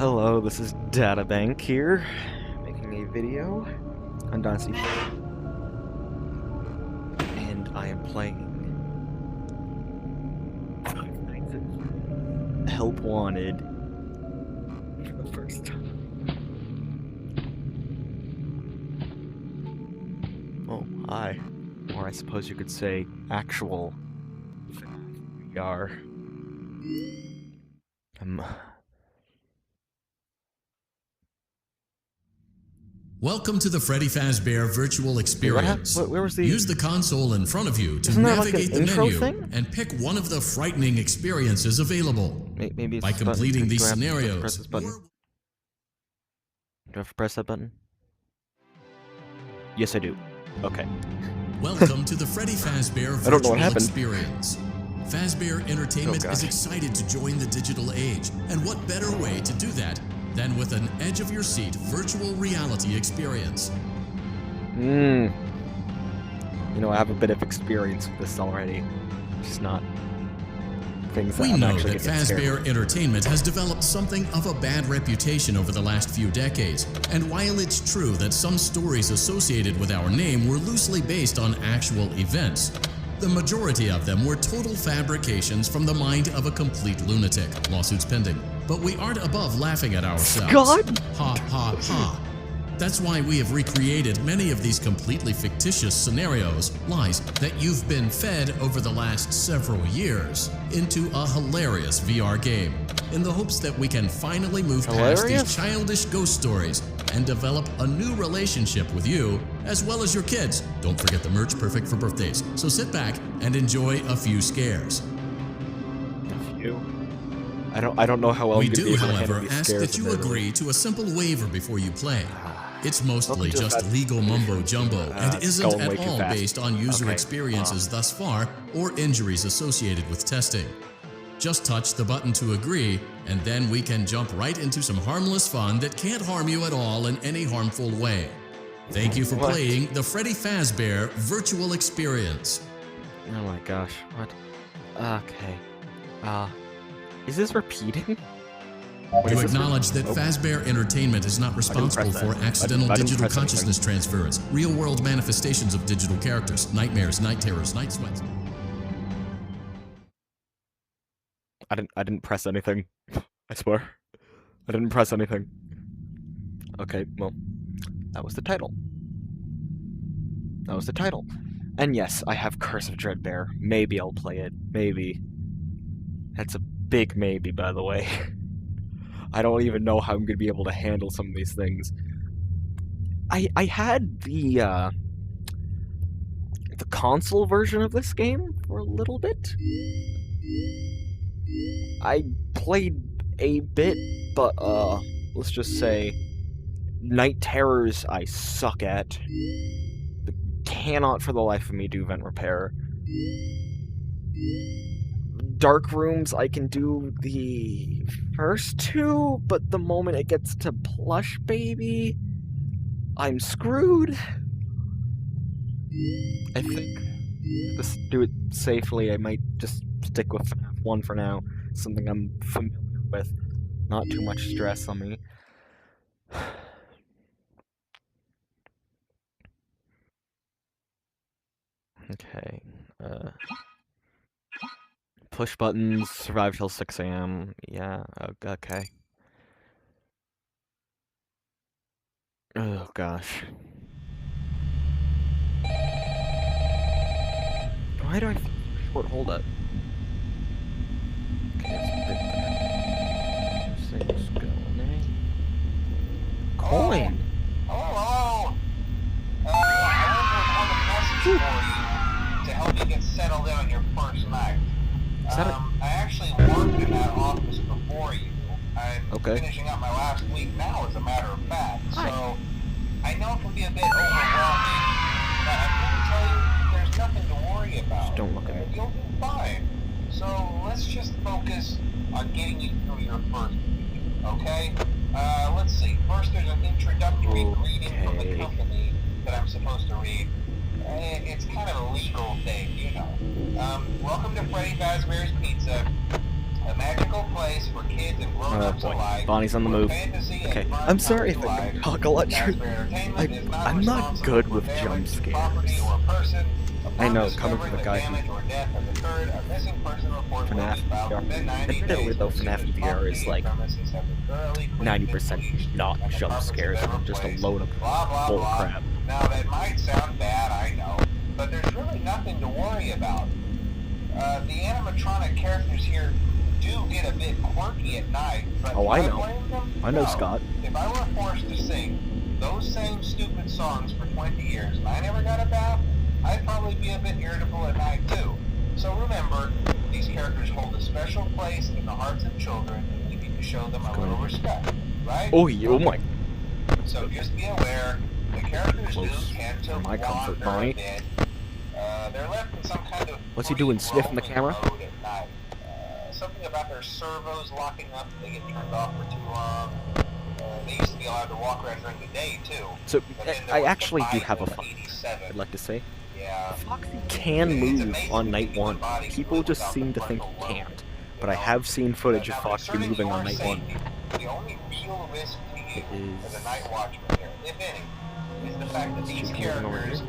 Hello, this is Databank here, making a video on Dynasty 4. And I am playing Five Nights at Help Wanted for the first time. Oh, hi. Or I suppose you could say actual Fnaf VR. Welcome to the Freddy Fazbear virtual experience. Where was the... Use the console in front of you to navigate the menu and pick one of the frightening experiences available. Maybe it's by completing these scenarios. Do I have to press that button? Yes, I do. Okay. Welcome to the Freddy Fazbear virtual experience. Fazbear Entertainment is excited to join the digital age, and what better way to do that than with an edge-of-your-seat virtual reality experience. You know, I have a bit of experience with this already. Just not things that we I'm know actually that Fazbear Entertainment has developed something of a bad reputation over the last few decades, and while it's true that some stories associated with our name were loosely based on actual events, the majority of them were total fabrications from the mind of a complete lunatic. Lawsuits pending. But we aren't above laughing at ourselves. God! Ha ha ha. That's why we have recreated many of these completely fictitious scenarios, lies that you've been fed over the last several years, into a hilarious VR game, in the hopes that we can finally move past these childish ghost stories and develop a new relationship with you, as well as your kids. Don't forget the merch, perfect for birthdays. So sit back and enjoy a few scares. A few? I don't know how well we do, however, ask that you agree to a simple waiver before you play. It's mostly just legal mumbo-jumbo and isn't at all based on user experiences thus far or injuries associated with testing. Just touch the button to agree, and then we can jump right into some harmless fun that can't harm you at all in any harmful way. Thank you for playing the Freddy Fazbear virtual experience. Oh my gosh, what? Okay. Is this repeating? You acknowledge that Fazbear Entertainment is not responsible for accidental digital consciousness transference, real-world manifestations of digital characters, nightmares, night terrors, night sweats. I didn't press anything. I swear. I didn't press anything. Okay, well, that was the title. That was the title. And yes, I have Curse of Dreadbear. Maybe I'll play it. Maybe. That's a big maybe, by the way. I don't even know how I'm gonna be able to handle some of these things. I had the console version of this game for a little bit. I played a bit, but let's just say night terrors I suck at. Cannot for the life of me do vent repair. Dark rooms, I can do the first two, but the moment it gets to Plush Baby, I'm screwed. I think just do it safely. I might just stick with Fnaf 1 for now. Something I'm familiar with. Not too much stress on me. Okay. Push buttons, survive till 6 AM. Yeah, okay. Oh gosh. Why do I short hold it? Okay, it's a bit better. Things going, eh? Coin! Hello! I want to record a message for you to help you get settled in on your first night. I actually worked in that office before you. I'm finishing up my last week now, as a matter of fact. So, I know it can be a bit overwhelming, but I'm going to tell you there's nothing to worry about. Just don't look at me. You'll be fine. So, let's just focus on getting you through your first week, okay? Let's see. First, there's an introductory greeting from the company that I'm supposed to read. It's kind of a legal thing, you know. Welcome to Freddy Fazbear's Pizza, a magical place where kids kids and grown-ups alike. Bonnie's on the move. Okay, I'm sorry if I don't talk a lot. I'm not good with jump scares. I know, coming from a guy who Fnaf VR. Admittedly though, Fnaf VR is like 90% not jump scares and just a load of bull crap. Now that might sound bad, I know, but there's really nothing to worry about. The animatronic characters here do get a bit quirky at night, but oh, I know. I know, no. Scott. If I were forced to sing those same stupid songs for 20 years and I never got a bath, I'd probably be a bit irritable at night too. So remember, these characters hold a special place in the hearts of children, and we need to show them a little respect, right? Oh, oh my. So just be aware, the characters do tend to my comfort, wander Bonnie. a bit. They're left in some kind of what's he doing, sniffing the camera? mode at night. Something about their servos locking up if they get turned off for too long. They used to be allowed to walk around during the day too. So I actually do have a Foxy, I'd like to say. Yeah. Foxy can move on night one. People just seem to think he can't. But I have seen footage of Foxy moving on night one. The only real risk to you as a night watchman here, if any, is the fact that these characters,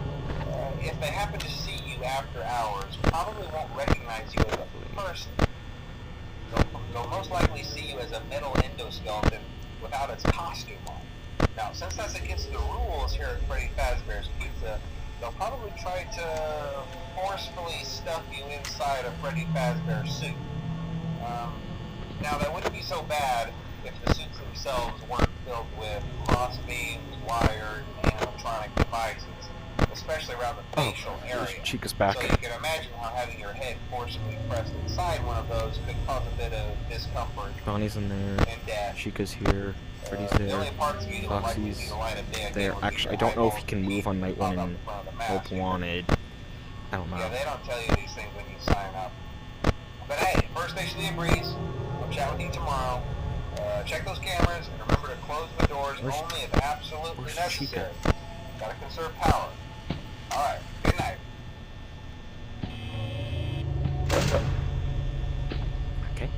if they happen to see you after hours, probably won't recognize you as a person. They'll most likely see you as a metal endoskeleton without its costume on. Now, since that's against the rules here at Freddy Fazbear's Pizza, they'll probably try to forcefully stuff you inside a Freddy Fazbear suit. Now, that wouldn't be so bad if the suits themselves weren't filled with cross beams, wired, animatronic devices, especially around the facial area. Chica's back. So you can imagine how having your head forcibly pressed inside one of those could cause a bit of discomfort. Bonnie's in there. And death. Chica's here. Freddy's there. Foxy's there. Actually, I don't know if he can move on night one in Hope Wanted. I don't know. Yeah, they don't tell you these things when you sign up. But hey, First Station of the Breeze. We'll chat with you tomorrow. Check those cameras and remember to close the doors only if absolutely necessary. Gotta conserve power. Alright, good night. Okay.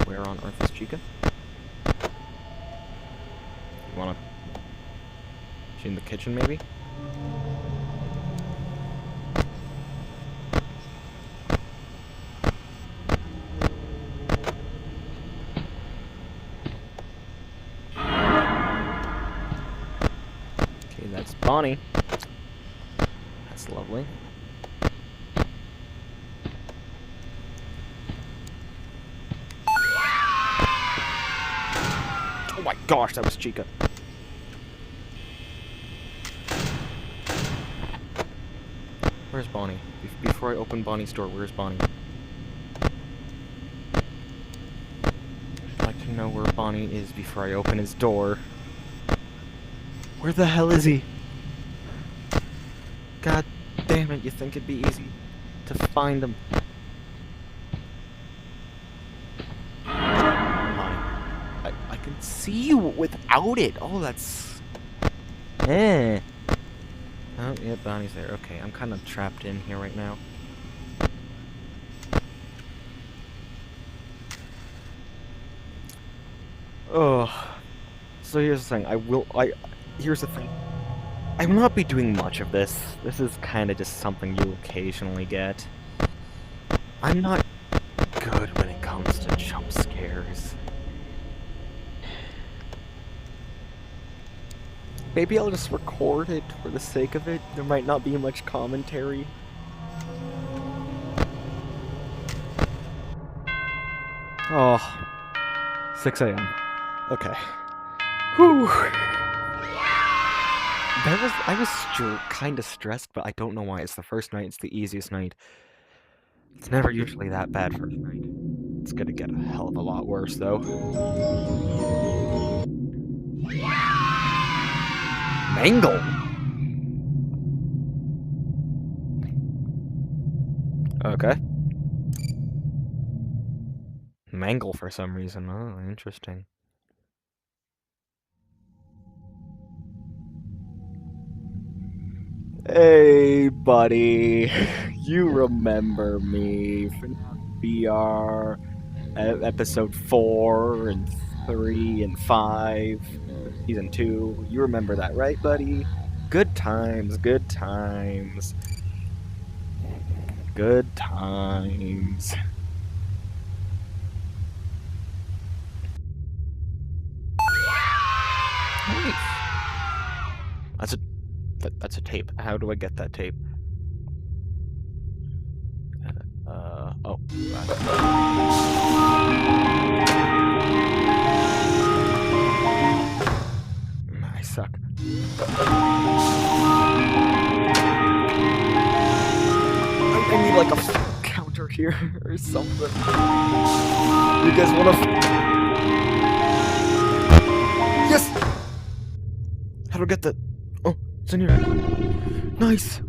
Where on earth is Chica? You wanna... She in the kitchen, maybe? Okay, that's Bonnie. That's lovely. Oh my gosh, that was Chica. Where's Bonnie? Before I open Bonnie's door, where's Bonnie? I'd like to know where Bonnie is before I open his door. Where the hell is he? God damn it, you think it'd be easy to find him. I can see you without it. Oh, that's... Eh. Oh, yeah, Bonnie's there. Okay, I'm kind of trapped in here right now. Oh. So here's the thing. Here's the thing. I will not be doing much of this. This is kind of just something you occasionally get. I'm not good when it comes to jump scares. Maybe I'll just record it for the sake of it. There might not be much commentary. Oh, 6 a.m. Okay. Whew. I was kind of stressed, but I don't know why. It's the first night. It's the easiest night. It's never usually that bad first night. It's gonna get a hell of a lot worse, though. Mangle? Okay. Mangle for some reason. Oh, interesting. Hey, buddy. You remember me. Fnaf VR, episode 4 and 3 and 5, season 2. You remember that, right, buddy? Good times, good times. Good times. Nice. That's a tape. How do I get that tape? Oh. I suck. I need like a counter here or something. You guys wanna... Yes! How do I get that? Oh, it's in here. Nice!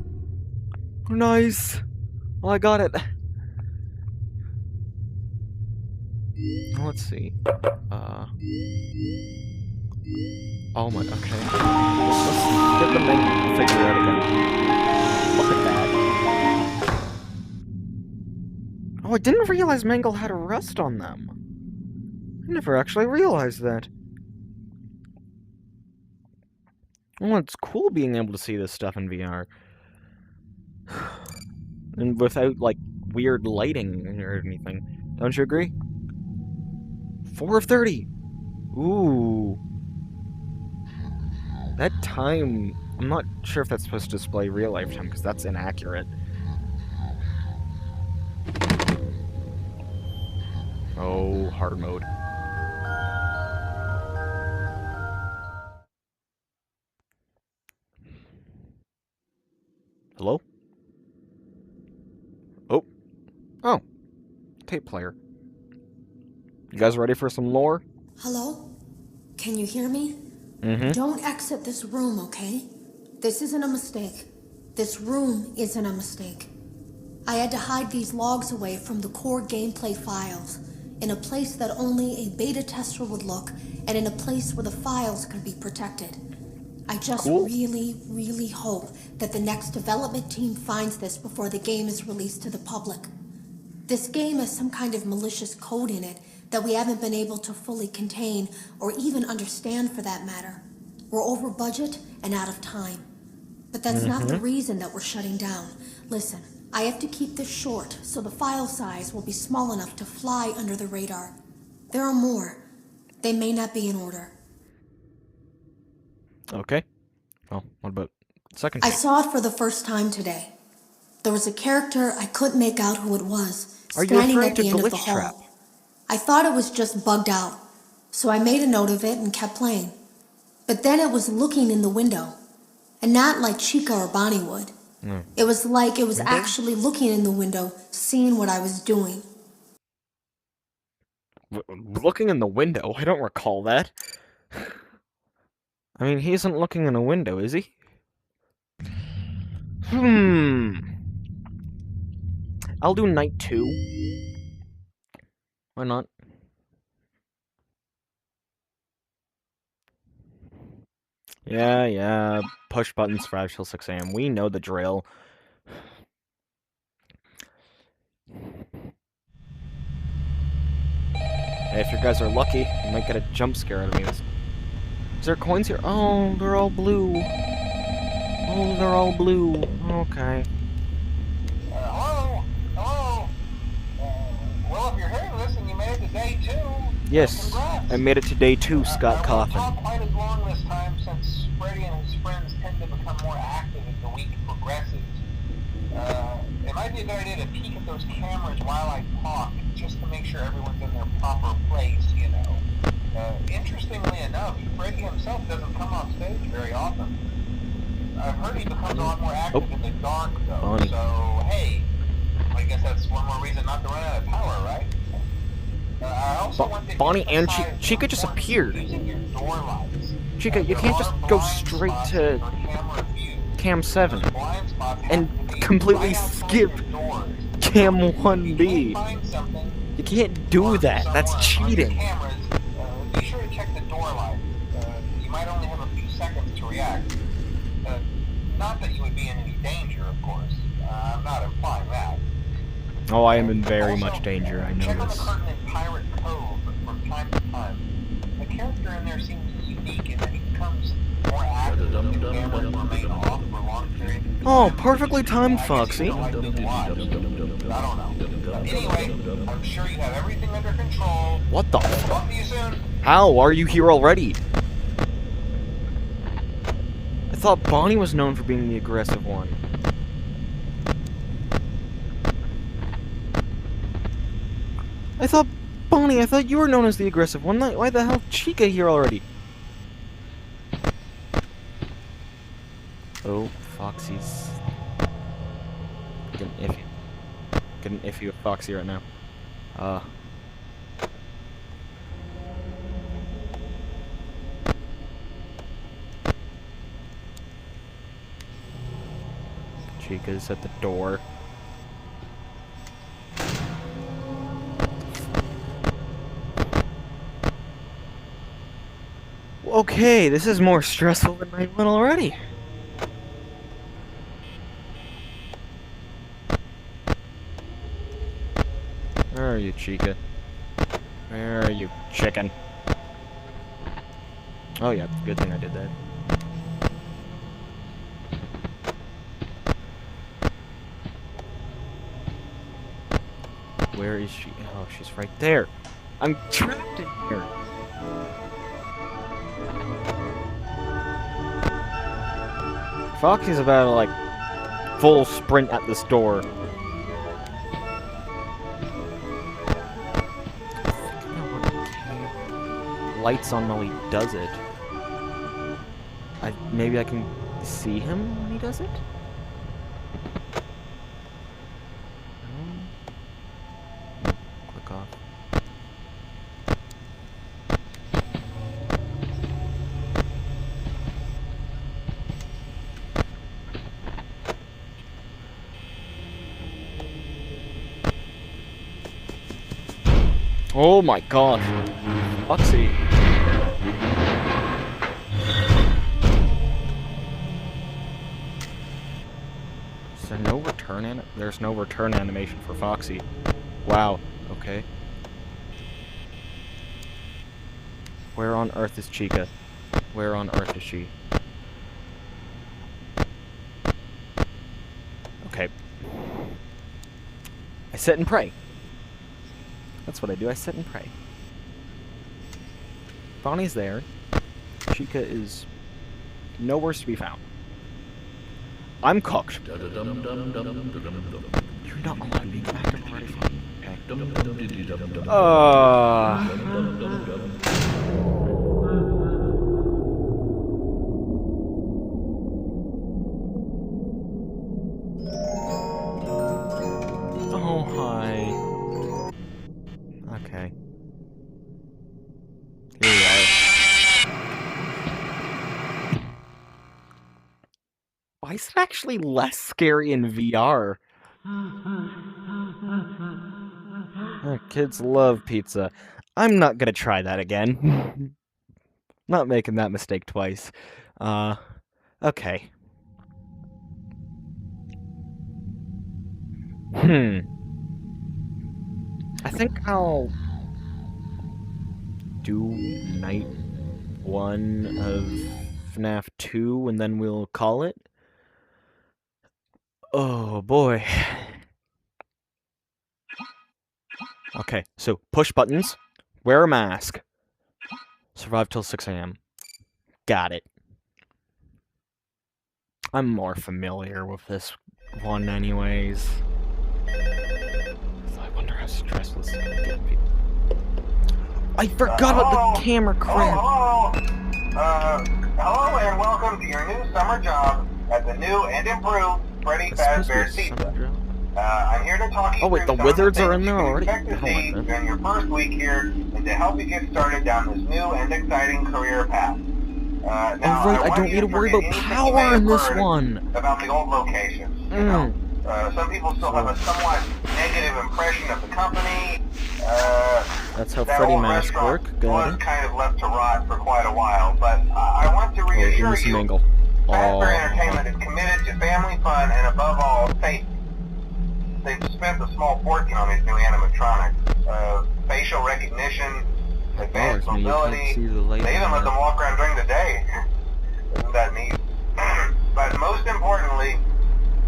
Nice! Well, I got it. Let's see. Oh my, okay. Let's get the main figure out again. Look at that. Oh, I didn't realize Mangle had a rust on them. I never actually realized that. Well, it's cool being able to see this stuff in VR. And without, like, weird lighting or anything. Don't you agree? 4 of 30! Ooh. That time... I'm not sure if that's supposed to display real life time, because that's inaccurate. Oh, hard mode. Hello? Oh. Oh. Tape player. You guys ready for some lore? Hello? Can you hear me? Mm-hmm. Don't exit this room, okay? This isn't a mistake. This room isn't a mistake. I had to hide these logs away from the core gameplay files, in a place that only a beta tester would look, and in a place where the files could be protected. I just really hope that the next development team finds this before the game is released to the public. This game has some kind of malicious code in it that we haven't been able to fully contain or even understand for that matter. We're over budget and out of time. But that's not the reason that we're shutting down. Listen, I have to keep this short so the file size will be small enough to fly under the radar. There are more. They may not be in order. Okay. Well, what about second? I saw it for the first time today. There was a character I couldn't make out who it was, standing at the end of the hall. I thought it was just bugged out, so I made a note of it and kept playing. But then it was looking in the window, and not like Chica or Bonnie would. It was like it was actually looking in the window, seeing what I was doing. Looking in the window? I don't recall that. I mean, he isn't looking in a window, is he? I'll do night 2. Why not? Yeah. Push buttons 5 till 6 a.m. We know the drill. Hey, if you guys are lucky, you might get a jump scare out of me. Is there coins here? Oh, they're all blue. Oh, they're all blue. Okay. Hello? Well, if you're hearing this and you made it to day 2... Yes, congrats. I made it to day 2, Scott Coffin. I won't talk quite as long this time since Freddy and his friends tend to become more active as the week progresses. It might be a good idea to peek at those cameras while I talk, just to make sure everyone's in their proper place, you know. Interestingly enough, Freddy himself doesn't come off stage very often. I've heard he becomes a lot more active in the dark, though, Bonnie. so hey, I guess that's one more reason not to run out of power, right? Bonnie and Chica just appeared. Chica, you can't just go straight to Cam 7 and completely skip Cam 1B. You can't do that. That's cheating. Be sure to check the door light. You might only have a few seconds to react. Not that you would be in any danger, of course. I'm not implying that. Oh, I am in very much danger, I know check this. on the curtain in Pirate Cove from time to time. The character in there seems unique in that he becomes more active if the cameras remain off for long periods of time. Oh, perfectly timed, Foxy. I don't know. Anyway, I'm sure you have everything under control. What the? Talk to you soon. How are you here already? I thought Bonnie was known for being the aggressive one. I thought you were known as the aggressive one. Why the hell Chica here already? Oh, Foxy's getting iffy. Getting iffy with Foxy right now. Chica's at the door. Okay, this is more stressful than night one already. Where are you, Chica? Where are you, chicken? Oh yeah, good thing I did that. Where is she? Oh, she's right there. I'm trapped in here. Foxy's about to, like, full sprint at this door. Lights on while he does it. Maybe I can see him when he does it? No. Click off. Oh my gosh. Foxy. Is there no return There's no return animation for Foxy. Wow. Okay. Where on earth is Chica? Where on earth is she? Okay. I sit and pray. That's what I do, I sit and pray. Bonnie's there. Chica is nowhere to be found. I'm cooked. You're not allowed to be active already. Oh, hi. Okay. Here we are. Why is it actually less scary in VR? Kids love pizza. I'm not gonna try that again. Not making that mistake twice. Okay. I think I'll do night 1 of Fnaf 2 and then we'll call it. Oh boy. Okay, so push buttons, wear a mask, survive till 6 AM. Got it. I'm more familiar with this one anyways. I wonder how stressful this is gonna get people. I forgot about the camera crap. Hello and welcome to your new summer job at the new and improved Freddy Fazbear's Pizza. I'm here to talk you through the wizards are in there already. already? During your first week here and to help you get started down this new and exciting career path. Now, I don't need to worry about power in this one. About the old locations, you know. Some people still have a somewhat negative impression of the company. That's how Freddy masks work. Was kind of left to rot for quite a while, but I want to reassure you. Angle. Fazbear Entertainment is committed to family fun and, above all, safety. They've spent a small fortune on these new animatronics. Facial recognition, advanced mobility. They even let them walk around during the day. Isn't that neat? But most importantly,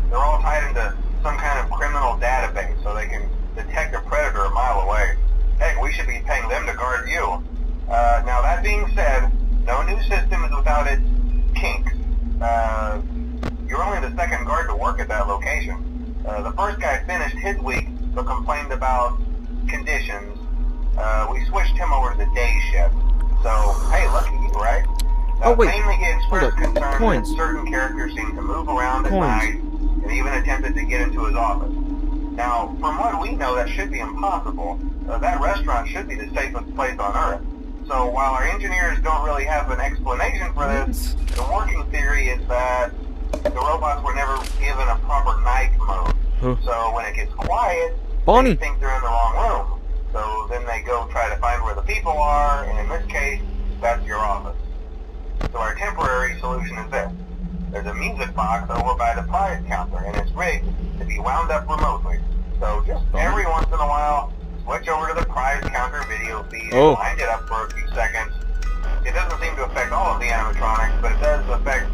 they're all tied into some kind of criminal database so they can detect a predator a mile away. Heck, we should be paying them to guard you. Now that being said, no new system is without its kinks. You're only the second guard to work at that location. The first guy finished his week but complained about conditions. We switched him over to the day shift. So, hey, lucky you, right? Mainly he expressed concern that certain characters seem to move around at night and even attempted to get into his office. Now, from what we know, that should be impossible. That restaurant should be the safest place on Earth. So while our engineers don't really have an explanation for this, the working theory is that the robots were never given a proper night mode. So when it gets quiet, they think they're in the wrong room. So then they go try to find where the people are, and in this case, that's your office. So our temporary solution is this. There's a music box over by the prize counter, and it's rigged to be wound up remotely. So just every once in a while, switch over to the prize counter video feed and wind it up for a few seconds. It doesn't seem to affect all of the animatronics, but it does affect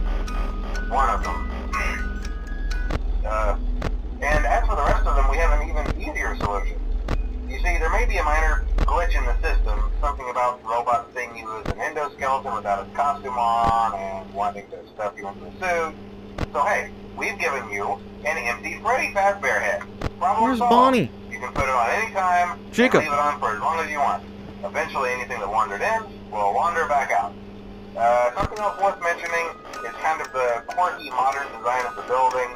one of them. And as for the rest of them, we have an even easier solution. You see, there may be a minor glitch in the system, something about robots seeing you as an endoskeleton without his costume on and wanting to stuff you into a suit. So hey, we've given you an empty Freddy Fazbear head. Where's Bonnie? You can put it on any time and leave it on for as long as you want. Eventually anything that wandered in will wander back out. Something else worth mentioning is kind of the quirky modern design of the building.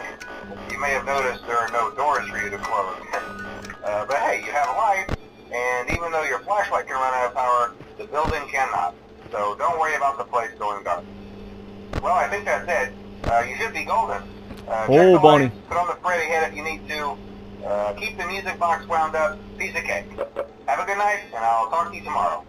You may have noticed there are no doors for you to close. But hey, you have a light, and even though your flashlight can run out of power, the building cannot. So don't worry about the place going dark. Well, I think that's it. You should be golden. Check the Bonnie. lights, put on the Freddy head if you need to. Keep the music box wound up. Piece of cake. Have a good night, and I'll talk to you tomorrow.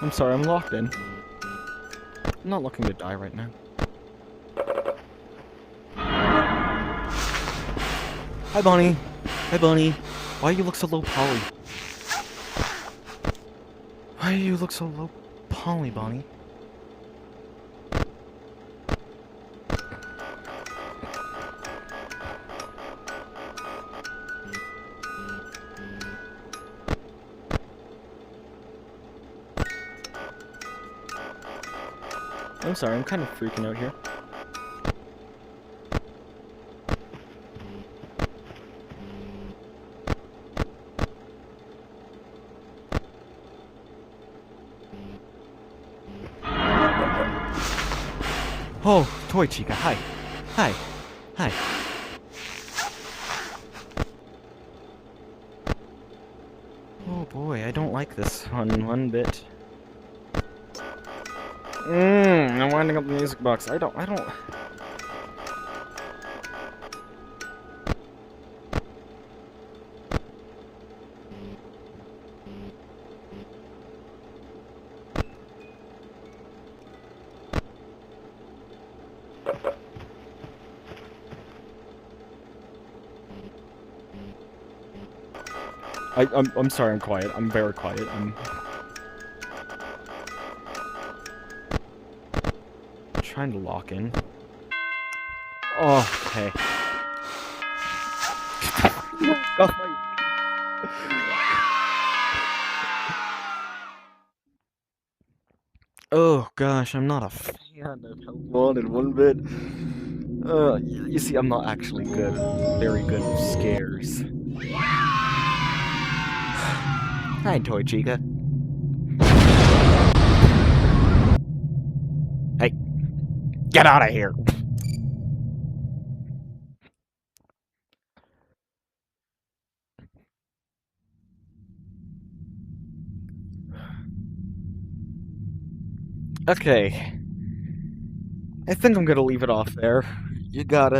I'm sorry, I'm locked in. I'm not looking to die right now. Hi, Bonnie. Hi, Bonnie. Why do you look so low poly? Why do you look so low poly, Bonnie? I'm sorry, I'm kind of freaking out here. Oh, Toy Chica, hi. Hi. Hi. Oh boy, I don't like this one bit. I'm winding up the music box. I don't. I'm sorry, I'm quiet. I'm very quiet. I'm trying to lock in. Oh, okay. Oh gosh, I'm not a fan of Hellbound in one bit. You see, I'm not actually very good with scares. Hi, Toy Chica. Hey, get out of here! Okay. I think I'm gonna leave it off there. You got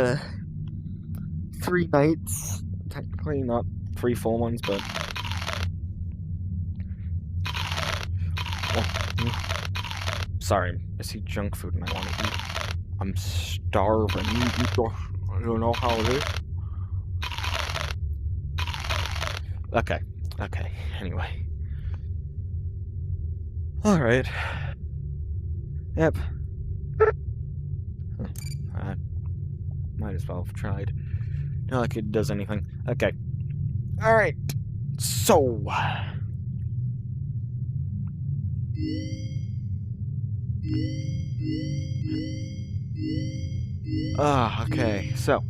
3 nights. Technically, not 3 full ones, but... Sorry, I see junk food and I want to eat. I'm starving. You know how it is? Okay, okay, anyway. Alright. Yep. I might as well have tried. Not like it does anything. Okay. Alright. So... okay, so...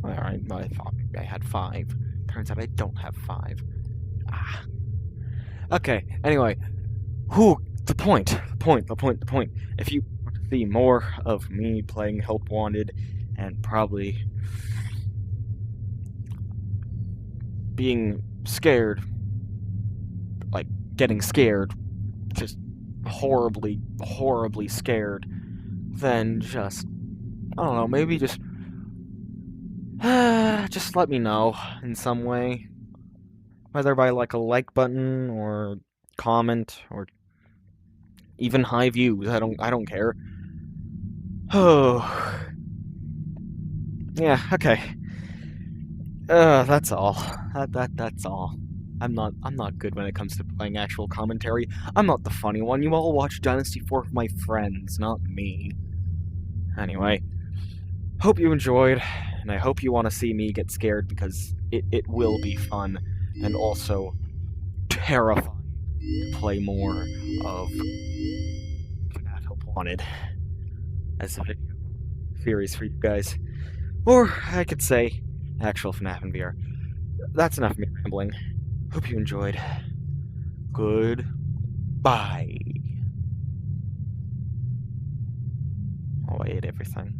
Alright, I thought maybe I had 5. Turns out I don't have 5. Okay, anyway. The point. If you want to see more of me playing Help Wanted, and probably being scared, like, getting scared, just horribly scared, then just, I don't know, maybe just let me know in some way. Whether by, like, a like button, or comment, or even high views, I don't care. Oh. Yeah, okay. That's all. That's all. I'm not good when it comes to playing actual commentary. I'm not the funny one. You all watch Dynasty 4 with my friends, not me. Anyway, hope you enjoyed, and I hope you want to see me get scared, because it will be fun, and also terrifying to play more of Fnaf Help Wanted as a video series for you guys. Or I could say actual FNAF in VR. That's enough of me rambling. Hope you enjoyed. Goodbye. Oh, I ate everything.